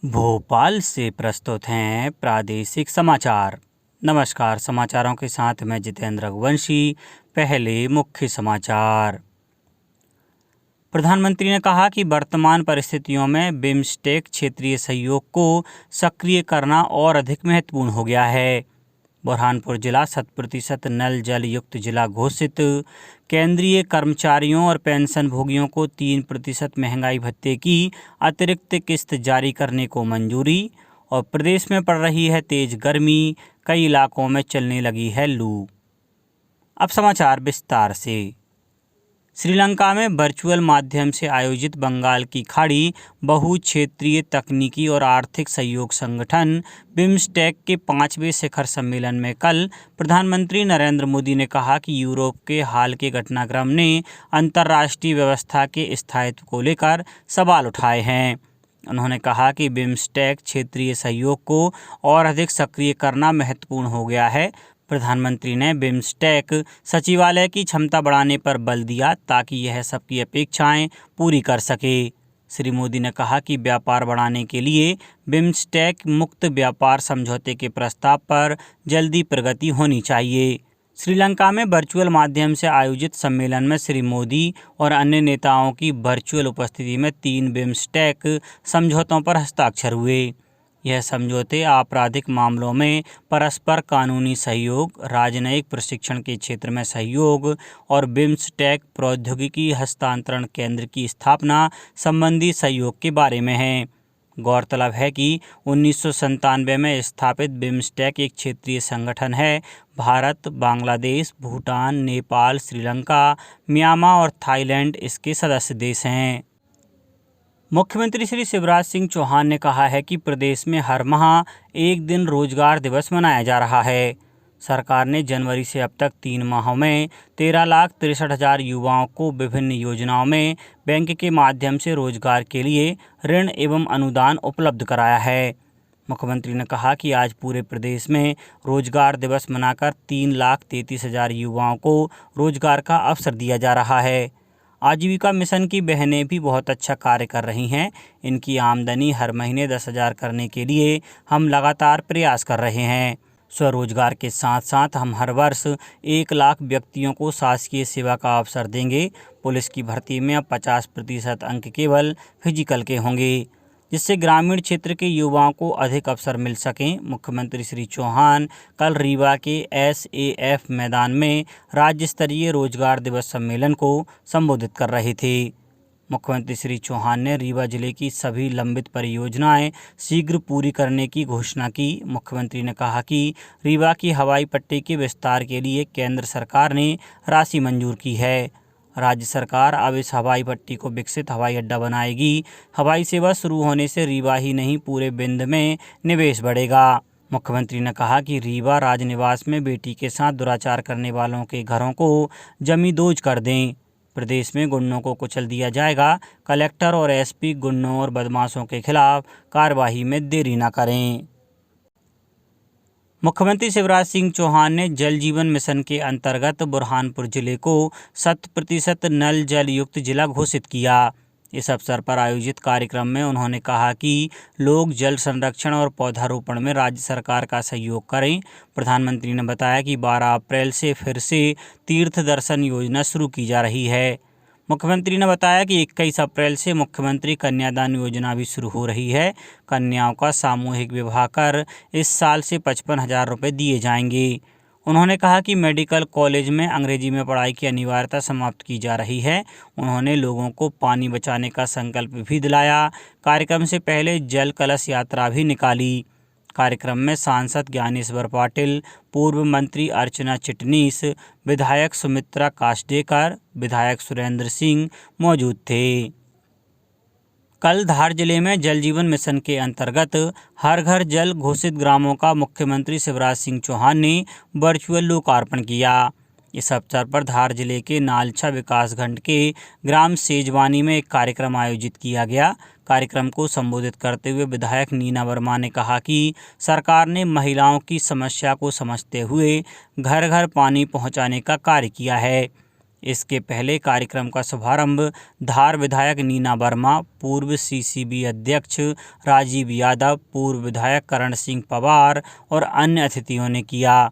भोपाल से प्रस्तुत हैं प्रादेशिक समाचार। नमस्कार, समाचारों के साथ मैं जितेंद्र रघुवंशी। पहले मुख्य समाचार। प्रधानमंत्री ने कहा कि वर्तमान परिस्थितियों में बिम्स्टेक क्षेत्रीय सहयोग को सक्रिय करना और अधिक महत्वपूर्ण हो गया है। बुरहानपुर जिला 100% नल जल युक्त जिला घोषित। केंद्रीय कर्मचारियों और पेंशन भोगियों को 3% महंगाई भत्ते की अतिरिक्त किस्त जारी करने को मंजूरी। और प्रदेश में पड़ रही है तेज गर्मी, कई इलाकों में चलने लगी है लू। अब समाचार विस्तार से। श्रीलंका में वर्चुअल माध्यम से आयोजित बंगाल की खाड़ी बहुक्षेत्रीय तकनीकी और आर्थिक सहयोग संगठन बिम्स्टेक के 5वें शिखर सम्मेलन में कल प्रधानमंत्री नरेंद्र मोदी ने कहा कि यूरोप के हाल के घटनाक्रम ने अंतर्राष्ट्रीय व्यवस्था के स्थायित्व को लेकर सवाल उठाए हैं। उन्होंने कहा कि बिम्स्टेक क्षेत्रीय सहयोग को और अधिक सक्रिय करना महत्वपूर्ण हो गया है। प्रधानमंत्री ने बिम्स्टेक सचिवालय की क्षमता बढ़ाने पर बल दिया ताकि यह सबकी अपेक्षाएं पूरी कर सके। श्री मोदी ने कहा कि व्यापार बढ़ाने के लिए बिम्स्टेक मुक्त व्यापार समझौते के प्रस्ताव पर जल्दी प्रगति होनी चाहिए। श्रीलंका में वर्चुअल माध्यम से आयोजित सम्मेलन में श्री मोदी और अन्य नेताओं की वर्चुअल उपस्थिति में 3 बिम्स्टेक समझौतों पर हस्ताक्षर हुए। यह समझौते आपराधिक मामलों में परस्पर कानूनी सहयोग, राजनयिक प्रशिक्षण के क्षेत्र में सहयोग और बिम्स्टेक प्रौद्योगिकी हस्तांतरण केंद्र की स्थापना संबंधी सहयोग के बारे में हैं। गौरतलब है कि 1997 में स्थापित बिम्स्टेक एक क्षेत्रीय संगठन है। भारत, बांग्लादेश, भूटान, नेपाल, श्रीलंका, म्यांमार और थाईलैंड इसके सदस्य देश हैं। मुख्यमंत्री श्री शिवराज सिंह चौहान ने कहा है कि प्रदेश में हर माह एक दिन रोजगार दिवस मनाया जा रहा है। सरकार ने जनवरी से अब तक 3 माहों में 13,63,000 युवाओं को विभिन्न योजनाओं में बैंक के माध्यम से रोजगार के लिए ऋण एवं अनुदान उपलब्ध कराया है। मुख्यमंत्री ने कहा कि आज पूरे प्रदेश में रोजगार दिवस मनाकर 3,33,000 युवाओं को रोजगार का अवसर दिया जा रहा है। आजीविका मिशन की बहनें भी बहुत अच्छा कार्य कर रही हैं। इनकी आमदनी हर महीने 10,000 करने के लिए हम लगातार प्रयास कर रहे हैं। स्वरोजगार के साथ साथ हम हर वर्ष 1 लाख व्यक्तियों को शासकीय सेवा का अवसर देंगे। पुलिस की भर्ती में अब 50% अंक केवल फिजिकल के होंगे, जिससे ग्रामीण क्षेत्र के युवाओं को अधिक अवसर मिल सकें। मुख्यमंत्री श्री चौहान कल रीवा के SAF मैदान में राज्य स्तरीय रोजगार दिवस सम्मेलन को संबोधित कर रहे थे। मुख्यमंत्री श्री चौहान ने रीवा जिले की सभी लंबित परियोजनाएं शीघ्र पूरी करने की घोषणा की। मुख्यमंत्री ने कहा कि रीवा की हवाई पट्टी के विस्तार के लिए केंद्र सरकार ने राशि मंजूर की है। राज्य सरकार अब इस हवाई पट्टी को विकसित हवाई अड्डा बनाएगी। हवाई सेवा शुरू होने से रीवा ही नहीं पूरे विंध्य में निवेश बढ़ेगा। मुख्यमंत्री ने कहा कि रीवा राजनिवास में बेटी के साथ दुराचार करने वालों के घरों को जमींदोज कर दें। प्रदेश में गुंडों को कुचल दिया जाएगा। कलेक्टर और SP गुंडों और बदमाशों के खिलाफ कार्रवाई में देरी न करें। मुख्यमंत्री शिवराज सिंह चौहान ने जल जीवन मिशन के अंतर्गत बुरहानपुर जिले को 100% नल जल युक्त जिला घोषित किया। इस अवसर पर आयोजित कार्यक्रम में उन्होंने कहा कि लोग जल संरक्षण और पौधारोपण में राज्य सरकार का सहयोग करें। प्रधानमंत्री ने बताया कि 12 अप्रैल से फिर से तीर्थ दर्शन योजना शुरू की जा रही है। मुख्यमंत्री ने बताया कि 21 अप्रैल से मुख्यमंत्री कन्यादान योजना भी शुरू हो रही है। कन्याओं का सामूहिक विवाह कर इस साल से 55,000 रुपये दिए जाएंगे। उन्होंने कहा कि मेडिकल कॉलेज में अंग्रेजी में पढ़ाई की अनिवार्यता समाप्त की जा रही है। उन्होंने लोगों को पानी बचाने का संकल्प भी दिलाया। कार्यक्रम से पहले जल कलश यात्रा भी निकाली। कार्यक्रम में सांसद ज्ञानेश्वर पाटिल, पूर्व मंत्री अर्चना चिटनीस, विधायक सुमित्रा काष्डेकर, विधायक सुरेंद्र सिंह मौजूद थे। कल धार जिले में जल जीवन मिशन के अंतर्गत हर घर जल घोषित ग्रामों का मुख्यमंत्री शिवराज सिंह चौहान ने वर्चुअल लोकार्पण किया। इस अवसर पर धार जिले के नालछा विकासखंड के ग्राम सेजवानी में एक कार्यक्रम आयोजित किया गया। कार्यक्रम को संबोधित करते हुए विधायक नीना वर्मा ने कहा कि सरकार ने महिलाओं की समस्या को समझते हुए घर घर पानी पहुंचाने का कार्य किया है। इसके पहले कार्यक्रम का शुभारंभ धार विधायक नीना वर्मा, पूर्व सीसीबी अध्यक्ष राजीव यादव, पूर्व विधायक करण सिंह पवार और अन्य अतिथियों ने किया।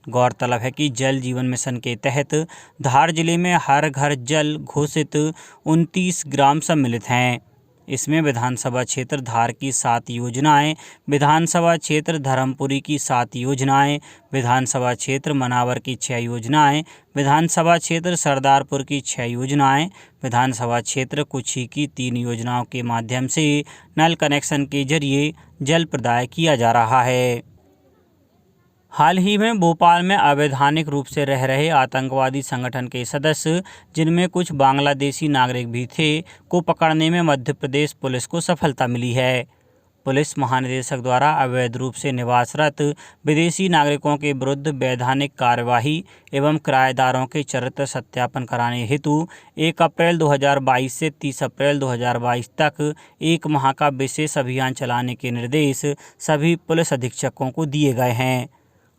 गौरतलब है कि जल जीवन मिशन के तहत धार जिले में हर घर जल घोषित 29 ग्राम सम्मिलित हैं। इसमें विधानसभा क्षेत्र धार की 7 योजनाएं, विधानसभा क्षेत्र धर्मपुरी की 7 योजनाएं, विधानसभा क्षेत्र मनावर की 6 योजनाएं, विधानसभा क्षेत्र सरदारपुर की 6 योजनाएं, विधानसभा क्षेत्र कुछी की 3 योजनाओं के माध्यम से नल कनेक्शन के जरिए जल प्रदाय किया जा रहा है। हाल ही में भोपाल में अवैधानिक रूप से रह रहे आतंकवादी संगठन के सदस्य, जिनमें कुछ बांग्लादेशी नागरिक भी थे, को पकड़ने में मध्य प्रदेश पुलिस को सफलता मिली है। पुलिस महानिदेशक द्वारा अवैध रूप से निवासरत विदेशी नागरिकों के विरुद्ध वैधानिक कार्यवाही एवं किराएदारों के चरित्र सत्यापन कराने हेतु 1 अप्रैल 2022 से 30 अप्रैल 2022 तक 1 माह का विशेष अभियान चलाने के निर्देश सभी पुलिस अधीक्षकों को दिए गए हैं।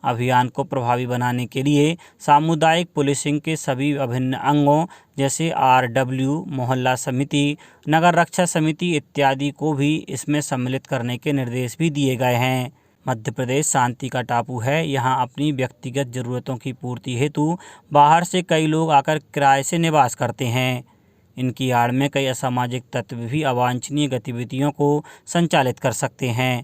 अभियान को प्रभावी बनाने के लिए सामुदायिक पुलिसिंग के सभी अभिन्न अंगों जैसे RW, मोहल्ला समिति, नगर रक्षा समिति इत्यादि को भी इसमें सम्मिलित करने के निर्देश भी दिए गए हैं। मध्य प्रदेश शांति का टापू है। यहाँ अपनी व्यक्तिगत जरूरतों की पूर्ति हेतु बाहर से कई लोग आकर किराए से निवास करते हैं। इनकी आड़ में कई असामाजिक तत्व भी अवांछनीय गतिविधियों को संचालित कर सकते हैं।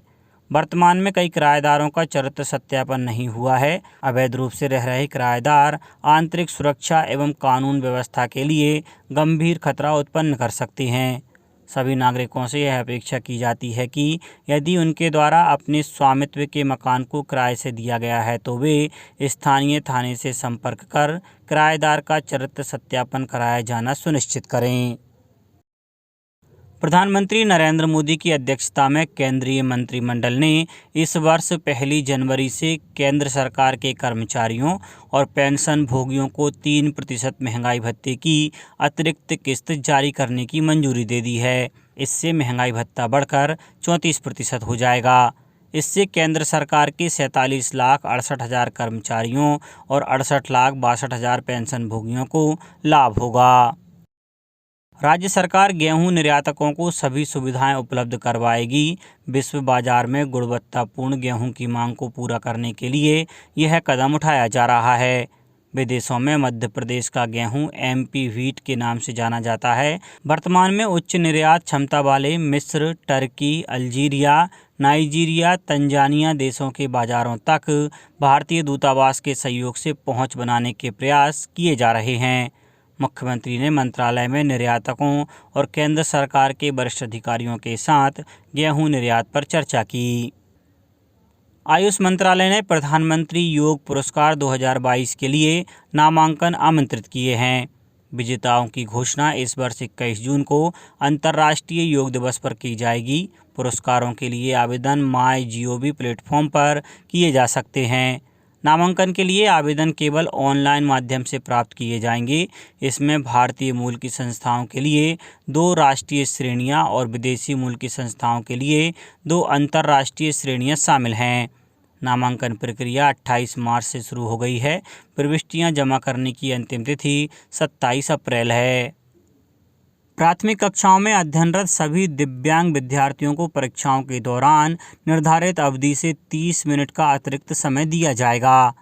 वर्तमान में कई किराएदारों का चरित्र सत्यापन नहीं हुआ है। अवैध रूप से रह रहे किराएदार आंतरिक सुरक्षा एवं कानून व्यवस्था के लिए गंभीर खतरा उत्पन्न कर सकते हैं। सभी नागरिकों से यह अपेक्षा की जाती है कि यदि उनके द्वारा अपने स्वामित्व के मकान को किराए से दिया गया है तो वे स्थानीय थाने से संपर्क कर किराएदार का चरित्र सत्यापन कराया जाना सुनिश्चित करें। प्रधानमंत्री नरेंद्र मोदी की अध्यक्षता में केंद्रीय मंत्रिमंडल ने इस वर्ष 1 जनवरी से केंद्र सरकार के कर्मचारियों और पेंशन भोगियों को 3% महंगाई भत्ते की अतिरिक्त किस्त जारी करने की मंजूरी दे दी है। इससे महंगाई भत्ता बढ़कर 34% हो जाएगा। इससे केंद्र सरकार के 47,68,000 कर्मचारियों और 68,62,000 पेंशन भोगियों को लाभ होगा। राज्य सरकार गेहूं निर्यातकों को सभी सुविधाएं उपलब्ध करवाएगी। विश्व बाजार में गुणवत्तापूर्ण गेहूं की मांग को पूरा करने के लिए यह कदम उठाया जा रहा है। विदेशों में मध्य प्रदेश का गेहूं MP व्हीट के नाम से जाना जाता है। वर्तमान में उच्च निर्यात क्षमता वाले मिस्र, टर्की, अल्जीरिया, नाइजीरिया, तंजानिया देशों के बाजारों तक भारतीय दूतावास के सहयोग से पहुंच बनाने के प्रयास किए जा रहे हैं। मुख्यमंत्री ने मंत्रालय में निर्यातकों और केंद्र सरकार के वरिष्ठ अधिकारियों के साथ गेहूं निर्यात पर चर्चा की। आयुष मंत्रालय ने प्रधानमंत्री योग पुरस्कार 2022 के लिए नामांकन आमंत्रित किए हैं। विजेताओं की घोषणा इस वर्ष 21 जून को अंतर्राष्ट्रीय योग दिवस पर की जाएगी। पुरस्कारों के लिए आवेदन MyGov प्लेटफॉर्म पर किए जा सकते हैं। नामांकन के लिए आवेदन केवल ऑनलाइन माध्यम से प्राप्त किए जाएंगे। इसमें भारतीय मूल की संस्थाओं के लिए 2 राष्ट्रीय श्रेणियां और विदेशी मूल की संस्थाओं के लिए 2 अंतर्राष्ट्रीय श्रेणियां शामिल हैं। नामांकन प्रक्रिया 28 मार्च से शुरू हो गई है। प्रविष्टियां जमा करने की अंतिम तिथि 27 अप्रैल है। प्राथमिक कक्षाओं में अध्ययनरत सभी दिव्यांग विद्यार्थियों को परीक्षाओं के दौरान निर्धारित अवधि से 30 मिनट का अतिरिक्त समय दिया जाएगा।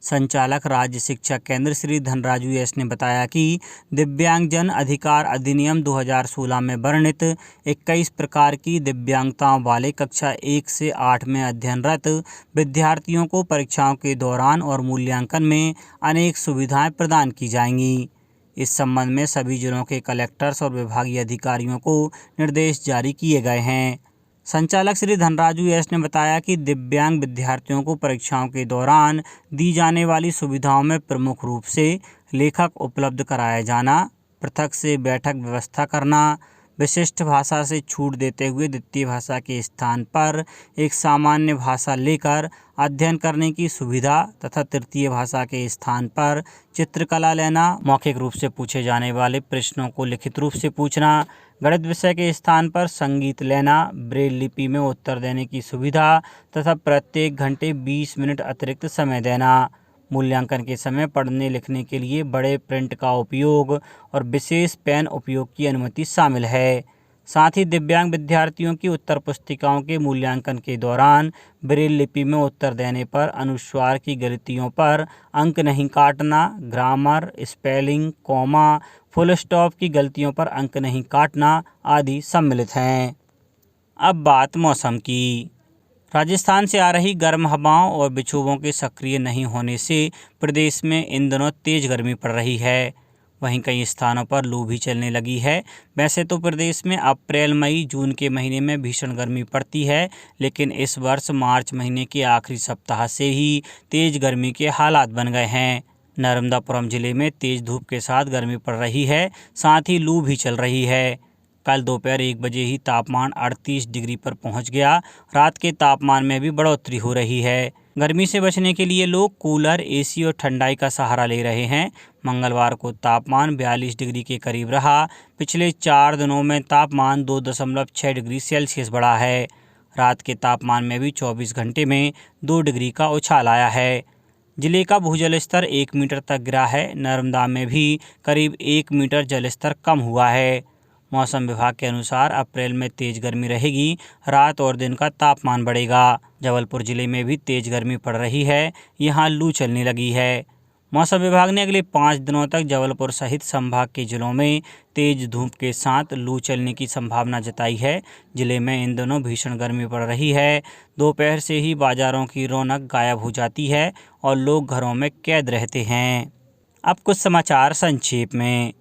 संचालक राज्य शिक्षा केंद्र श्री धनराजू एस ने बताया कि दिव्यांगजन अधिकार अधिनियम 2016 में वर्णित 21 प्रकार की दिव्यांगताओं वाले कक्षा 1 से 8 में अध्ययनरत विद्यार्थियों को परीक्षाओं के दौरान और मूल्यांकन में अनेक सुविधाएं प्रदान की जाएंगी। इस संबंध में सभी जिलों के कलेक्टर्स और विभागीय अधिकारियों को निर्देश जारी किए गए हैं। संचालक श्री धनराजू एस ने बताया कि दिव्यांग विद्यार्थियों को परीक्षाओं के दौरान दी जाने वाली सुविधाओं में प्रमुख रूप से लेखक उपलब्ध कराया जाना, पृथक से बैठक व्यवस्था करना, विशिष्ट भाषा से छूट देते हुए द्वितीय भाषा के स्थान पर एक सामान्य भाषा लेकर अध्ययन करने की सुविधा तथा तृतीय भाषा के स्थान पर चित्रकला लेना, मौखिक रूप से पूछे जाने वाले प्रश्नों को लिखित रूप से पूछना, गणित विषय के स्थान पर संगीत लेना, ब्रेल लिपि में उत्तर देने की सुविधा तथा प्रत्येक घंटे 20 मिनट अतिरिक्त समय देना। मूल्यांकन के समय पढ़ने लिखने के लिए बड़े प्रिंट का उपयोग और विशेष पेन उपयोग की अनुमति शामिल है। साथ ही दिव्यांग विद्यार्थियों की उत्तर पुस्तिकाओं के मूल्यांकन के दौरान ब्रेल लिपि में उत्तर देने पर अनुस्वार की गलतियों पर अंक नहीं काटना, grammar, spelling, comma, full stop की गलतियों पर अंक नहीं काटना आदि सम्मिलित हैं। अब बात मौसम की। राजस्थान से आ रही गर्म हवाओं और विक्षोभों के सक्रिय नहीं होने से प्रदेश में इन दिनों तेज गर्मी पड़ रही है। वहीं कई स्थानों पर लू भी चलने लगी है। वैसे तो प्रदेश में अप्रैल, मई, जून के महीने में भीषण गर्मी पड़ती है, लेकिन इस वर्ष मार्च महीने के आखिरी सप्ताह से ही तेज गर्मी के हालात बन गए हैं। नर्मदापुरम जिले में तेज धूप के साथ गर्मी पड़ रही है, साथ ही लू भी चल रही है। कल दोपहर 1 बजे ही तापमान 38 डिग्री पर पहुंच गया। रात के तापमान में भी बढ़ोतरी हो रही है। गर्मी से बचने के लिए लोग कूलर, एसी और ठंडाई का सहारा ले रहे हैं। मंगलवार को तापमान 42 डिग्री के करीब रहा। पिछले 4 दिनों में तापमान 2.6 डिग्री सेल्सियस बढ़ा है। रात के तापमान में भी 24 घंटे में 2 डिग्री का उछाल आया है। जिले का भूजल स्तर 1 मीटर तक गिरा है। नर्मदा में भी करीब 1 मीटर जल स्तर कम हुआ है। मौसम विभाग के अनुसार अप्रैल में तेज गर्मी रहेगी। रात और दिन का तापमान बढ़ेगा। जबलपुर जिले में भी तेज गर्मी पड़ रही है। यहाँ लू चलने लगी है। मौसम विभाग ने अगले 5 दिनों तक जबलपुर सहित संभाग के जिलों में तेज धूप के साथ लू चलने की संभावना जताई है। जिले में इन दिनों भीषण गर्मी पड़ रही है। दोपहर से ही बाजारों की रौनक गायब हो जाती है और लोग घरों में कैद रहते हैं। अब कुछ समाचार संक्षेप में।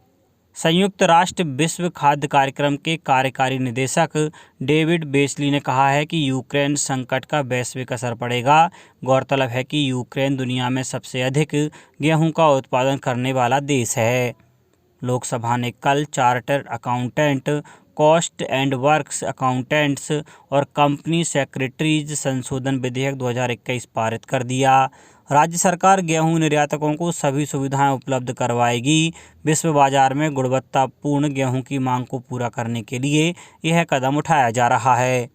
संयुक्त राष्ट्र विश्व खाद्य कार्यक्रम के कार्यकारी निदेशक डेविड बेसली ने कहा है कि यूक्रेन संकट का वैश्विक असर पड़ेगा। गौरतलब है कि यूक्रेन दुनिया में सबसे अधिक गेहूं का उत्पादन करने वाला देश है। लोकसभा ने कल chartered accountant, cost and works accountants और कंपनी सेक्रेटरीज संशोधन विधेयक 2021 पारित कर दिया। राज्य सरकार गेहूं निर्यातकों को सभी सुविधाएं उपलब्ध करवाएगी। विश्व बाजार में गुणवत्तापूर्ण गेहूं की मांग को पूरा करने के लिए यह कदम उठाया जा रहा है।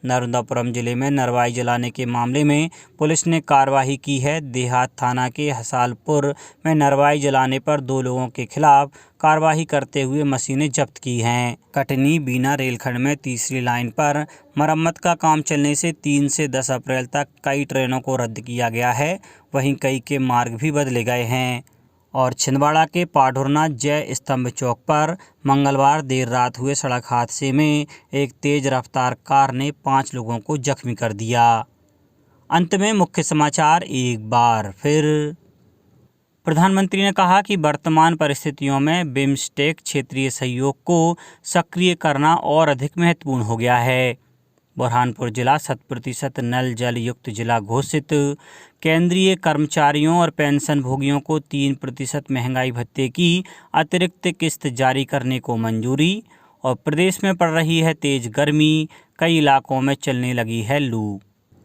नर्मदापुरम जिले में नरवाई जलाने के मामले में पुलिस ने कार्रवाई की है। देहात थाना के हसालपुर में नरवाई जलाने पर 2 लोगों के खिलाफ कार्रवाई करते हुए मशीनें जब्त की हैं। कटनी बीना रेलखंड में तीसरी लाइन पर मरम्मत का काम चलने से 3 से 10 अप्रैल तक कई ट्रेनों को रद्द किया गया है। वहीं कई के मार्ग भी बदले गए हैं। और छिंदवाड़ा के पाढुरना जय स्तंभ चौक पर मंगलवार देर रात हुए सड़क हादसे में एक तेज रफ्तार कार ने 5 लोगों को जख्मी कर दिया। अंत में मुख्य समाचार एक बार फिर। प्रधानमंत्री ने कहा कि वर्तमान परिस्थितियों में बिम्स्टेक क्षेत्रीय सहयोग को सक्रिय करना और अधिक महत्वपूर्ण हो गया है। बुरहानपुर जिला 100% नल जल युक्त जिला घोषित। केंद्रीय कर्मचारियों और पेंशन भोगियों को 3% महंगाई भत्ते की अतिरिक्त किस्त जारी करने को मंजूरी। और प्रदेश में पड़ रही है तेज गर्मी, कई इलाकों में चलने लगी है लू।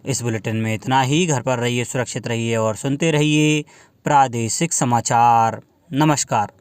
इस बुलेटिन में इतना ही। घर पर रहिए, सुरक्षित रहिए और सुनते रहिए प्रादेशिक समाचार। नमस्कार।